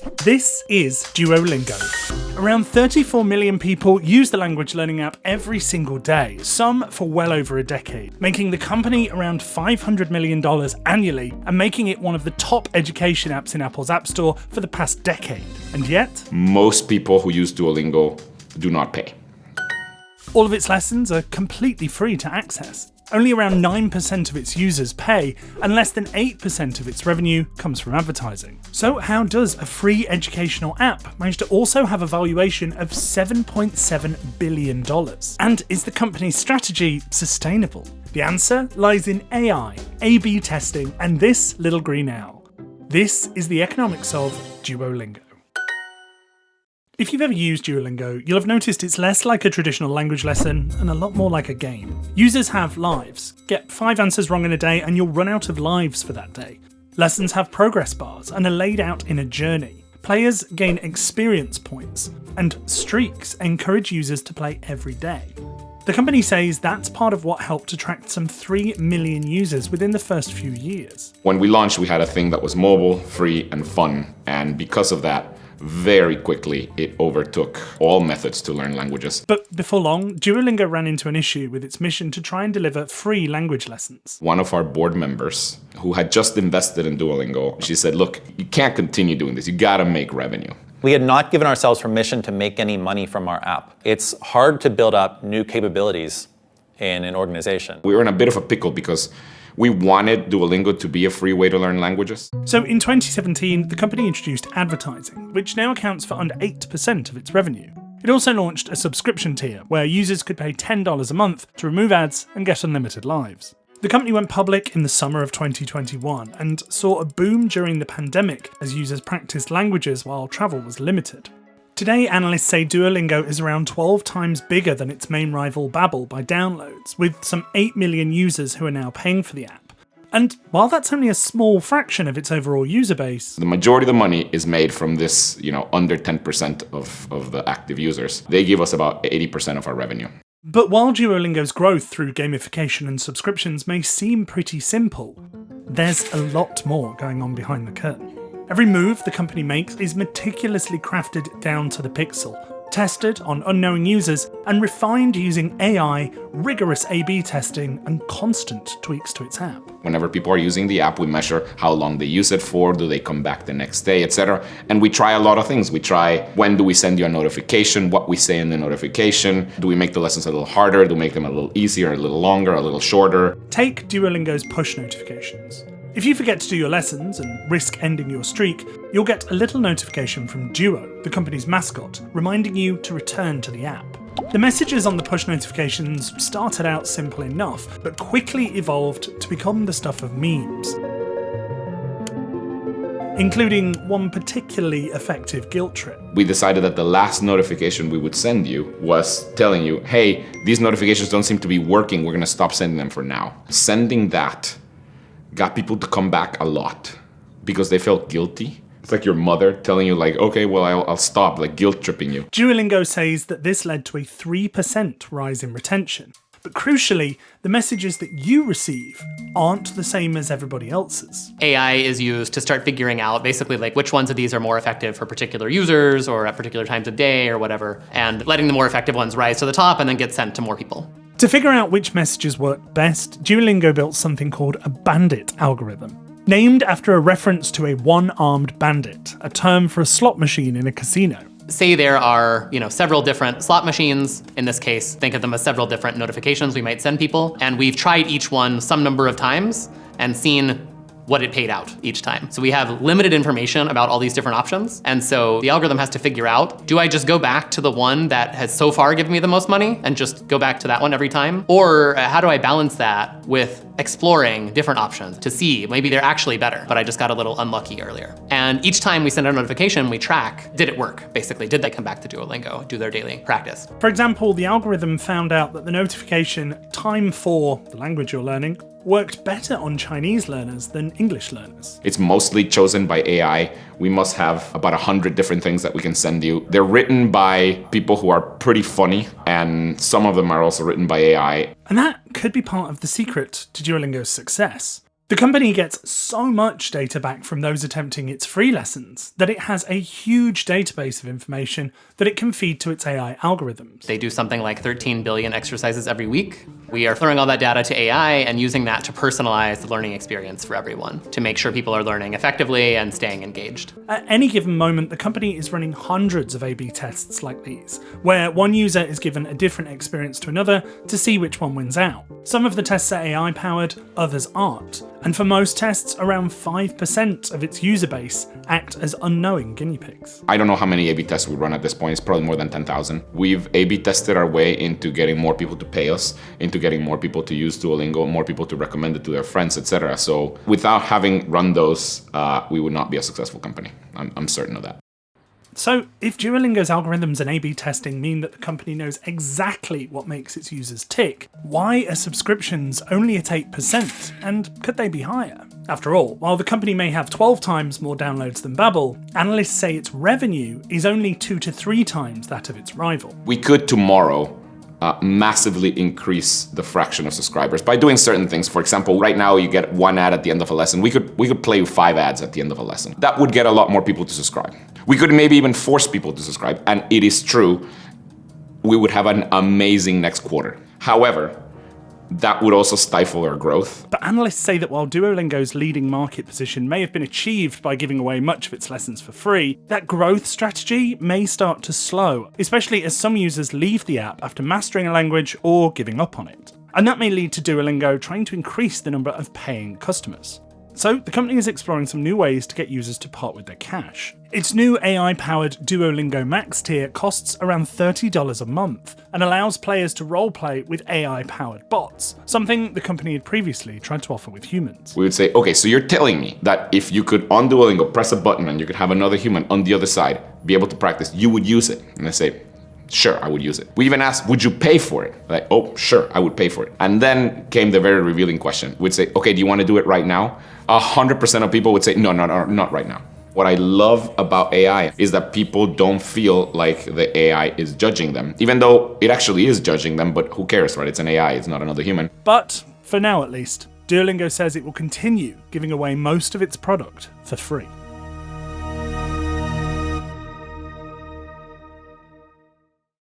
This is Duolingo. Around 34 million people use the language learning app every single day, some for well over a decade, making the company around $500 million annually and making it one of the top education apps in Apple's App Store for the past decade. And yet, most people who use Duolingo do not pay. All of its lessons are completely free to access. Only around 9% of its users pay, and less than 8% of its revenue comes from advertising. So how does a free educational app manage to also have a valuation of $7.7 billion? And is the company's strategy sustainable? The answer lies in AI, A/B testing, and this little green owl. This is the economics of Duolingo. If you've ever used Duolingo, you'll have noticed it's less like a traditional language lesson and a lot more like a game. Users have lives. Get 5 answers wrong in a day and you'll run out of lives for that day. Lessons have progress bars and are laid out in a journey. Players gain experience points, and streaks encourage users to play every day. The company says that's part of what helped attract some 3 million users within the first few years. When we launched, we had a thing that was mobile, free, and fun, and because of that, very quickly, it overtook all methods to learn languages. But before long, Duolingo ran into an issue with its mission to try and deliver free language lessons. One of our board members, who had just invested in Duolingo, she said, look, you can't continue doing this. You gotta make revenue. We had not given ourselves permission to make any money from our app. It's hard to build up new capabilities in an organization. We were in a bit of a pickle because we wanted Duolingo to be a free way to learn languages. So in 2017, the company introduced advertising, which now accounts for under 8% of its revenue. It also launched a subscription tier where users could pay $10 a month to remove ads and get unlimited lives. The company went public in the summer of 2021 and saw a boom during the pandemic as users practiced languages while travel was limited. Today, analysts say Duolingo is around 12 times bigger than its main rival Babbel by downloads, with some 8 million users who are now paying for the app. And while that's only a small fraction of its overall user base, the majority of the money is made from this, under 10% of the active users. They give us about 80% of our revenue. But while Duolingo's growth through gamification and subscriptions may seem pretty simple, there's a lot more going on behind the curtain. Every move the company makes is meticulously crafted down to the pixel, tested on unknowing users, and refined using AI, rigorous A/B testing, and constant tweaks to its app. Whenever people are using the app, we measure how long they use it for, do they come back the next day, etc. And we try a lot of things. We try when do we send you a notification, what we say in the notification, do we make the lessons a little harder, do we make them a little easier, a little longer, a little shorter. Take Duolingo's push notifications. If you forget to do your lessons and risk ending your streak, you'll get a little notification from Duo, the company's mascot, reminding you to return to the app. The messages on the push notifications started out simple enough, but quickly evolved to become the stuff of memes, including one particularly effective guilt trip. We decided that the last notification we would send you was telling you, hey, these notifications don't seem to be working, we're gonna stop sending them for now. Sending that got people to come back a lot because they felt guilty. It's like your mother telling you okay, well, I'll stop, guilt tripping you. Duolingo says that this led to a 3% rise in retention. But crucially, the messages that you receive aren't the same as everybody else's. AI is used to start figuring out basically which ones of these are more effective for particular users or at particular times of day or whatever, and letting the more effective ones rise to the top and then get sent to more people. To figure out which messages work best, Duolingo built something called a bandit algorithm, named after a reference to a one-armed bandit, a term for a slot machine in a casino. Say there are, several different slot machines. In this case, think of them as several different notifications we might send people. And we've tried each one some number of times and seen what it paid out each time. So we have limited information about all these different options. And so the algorithm has to figure out, do I just go back to the one that has so far given me the most money and just go back to that one every time? Or how do I balance that with exploring different options to see maybe they're actually better, but I just got a little unlucky earlier. And each time we send a notification, we track, did it work? Basically, did they come back to Duolingo, do their daily practice? For example, the algorithm found out that the notification time for the language you're learning worked better on Chinese learners than English learners. It's mostly chosen by AI. We must have about 100 different things that we can send you. They're written by people who are pretty funny, and some of them are also written by AI. And that could be part of the secret to Duolingo's success. The company gets so much data back from those attempting its free lessons that it has a huge database of information that it can feed to its AI algorithms. They do something like 13 billion exercises every week. We are throwing all that data to AI and using that to personalize the learning experience for everyone, to make sure people are learning effectively and staying engaged. At any given moment, the company is running hundreds of A/B tests like these, where one user is given a different experience to another to see which one wins out. Some of the tests are AI-powered, others aren't. And for most tests, around 5% of its user base act as unknowing guinea pigs. I don't know how many A/B tests we run at this point. It's probably more than 10,000. We've A/B tested our way into getting more people to pay us, into getting more people to use Duolingo, more people to recommend it to their friends, etc. So without having run those, we would not be a successful company. I'm certain of that. So, if Duolingo's algorithms and A/B testing mean that the company knows exactly what makes its users tick, why are subscriptions only at 8%, and could they be higher? After all, while the company may have 12 times more downloads than Babbel, analysts say its revenue is only 2 to 3 times that of its rival. We could tomorrow massively increase the fraction of subscribers by doing certain things. For example, right now you get 1 ad at the end of a lesson. We could play 5 ads at the end of a lesson. That would get a lot more people to subscribe. We could maybe even force people to subscribe, and it is true, we would have an amazing next quarter. However, that would also stifle our growth. But analysts say that while Duolingo's leading market position may have been achieved by giving away much of its lessons for free, that growth strategy may start to slow, especially as some users leave the app after mastering a language or giving up on it. And that may lead to Duolingo trying to increase the number of paying customers. So the company is exploring some new ways to get users to part with their cash. Its new AI-powered Duolingo Max tier costs around $30 a month and allows players to roleplay with AI-powered bots, something the company had previously tried to offer with humans. We would say, okay, so you're telling me that if you could on Duolingo press a button and you could have another human on the other side be able to practice, you would use it. And I say, sure, I would use it. We even asked, would you pay for it? Like, oh, sure, I would pay for it. And then came the very revealing question. We'd say, okay, do you want to do it right now? 100% of people would say, no, not right now. What I love about AI is that people don't feel like the AI is judging them, even though it actually is judging them, but who cares, right? It's an AI, it's not another human. But, for now at least, Duolingo says it will continue giving away most of its product for free.